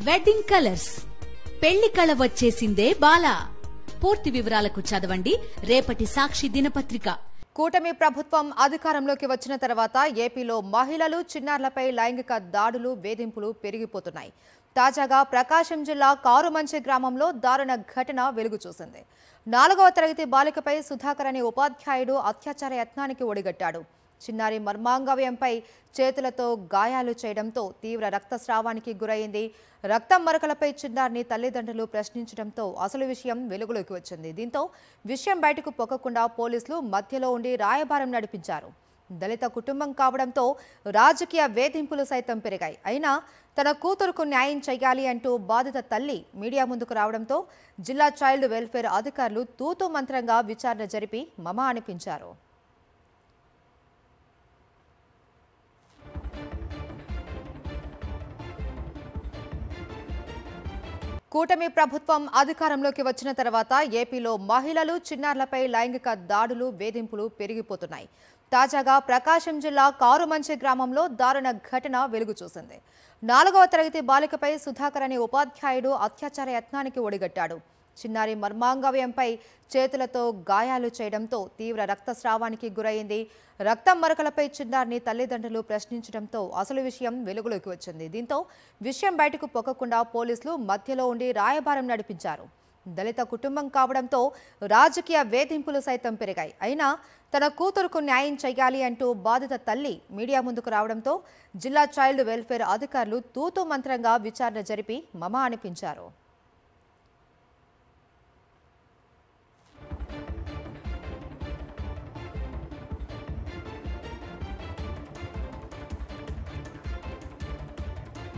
Wedding colours పెళ్లి కళ వచ్చేసిందే బాల. పూర్తి వివరాలకు చదవండి రేపటి సాక్షి దినపత్రిక. కూటమి ప్రభుత్వం అధికారంలోకి వచ్చిన తర్వాత ఏపీలో మహిళలు, చిన్నారులపై లైంగిక దాడులు, వేధింపులు పెరిగిపోతున్నాయి. తాజాగా ప్రకాశం జిల్లా కారుమంచి గ్రామంలో దారుణ ఘటన వెలుగు చూసింది. 4వ తరగతి బాలికపై సుధాకర్ అనే ఉపాధ్యాయుడు అత్యాచార యత్నానికి ఒడిగట్టాడు. చిన్నారి మర్మాంగవ్యంపై చేతులతో గాయాలు చేయడంతో తీవ్ర రక్తస్రావానికి గురైంది. రక్తం మరకలపై చిన్నారిని తల్లిదండ్రులు ప్రశ్నించడంతో అసలు విషయం వెలుగులోకి వచ్చింది. దీంతో విషయం బయటకు పొక్కకుండా పోలీసులు మధ్యలో ఉండి రాయబారం నడిపించారు. దళిత కుటుంబం కావడంతో రాజకీయ వేధింపులు సైతం పెరిగాయి. అయినా తన కూతురుకు న్యాయం చేయాలి అంటూ బాధిత తల్లి మీడియా ముందుకు రావడంతో జిల్లా చైల్డ్ వెల్ఫేర్ అధికారులు తూతూ మంత్రంగా విచారణ జరిపి మమ అనిపించారు. కూటమి ప్రభుత్వం అధికారంలోకి వచ్చిన తర్వాత ఏపీలో మహిళలు, చిన్నారులపై లైంగిక దాడులు, వేధింపులు పెరిగిపోతున్నాయి. తాజాగా ప్రకాశం జిల్లా కారుమంచి గ్రామంలో దారుణ ఘటన వెలుగు చూసింది. 4వ తరగతి బాలికపై సుధాకర్ అనే ఉపాధ్యాయుడు అత్యాచార యత్నానికి ఒడిగట్టాడు. చిన్నారి మర్మాంగవ్యంపై చేతులతో గాయాలు చేయడంతో తీవ్ర రక్తస్రావానికి గురైంది. రక్తం మరకలపై చిన్నారిని తల్లిదండ్రులు ప్రశ్నించడంతో అసలు విషయం వెలుగులోకి వచ్చింది. దీంతో విషయం బయటకు పొక్కకుండా పోలీసులు మధ్యలో ఉండి రాయబారం నడిపించారు. దళిత కుటుంబం కావడంతో రాజకీయ వేధింపులు సైతం పెరిగాయి. అయినా తన కూతురుకు న్యాయం చేయాలి అంటూ బాధిత తల్లి మీడియా ముందుకు రావడంతో జిల్లా చైల్డ్ వెల్ఫేర్ అధికారులు తూతూ మంత్రంగా విచారణ జరిపి మమ అనిపించారు.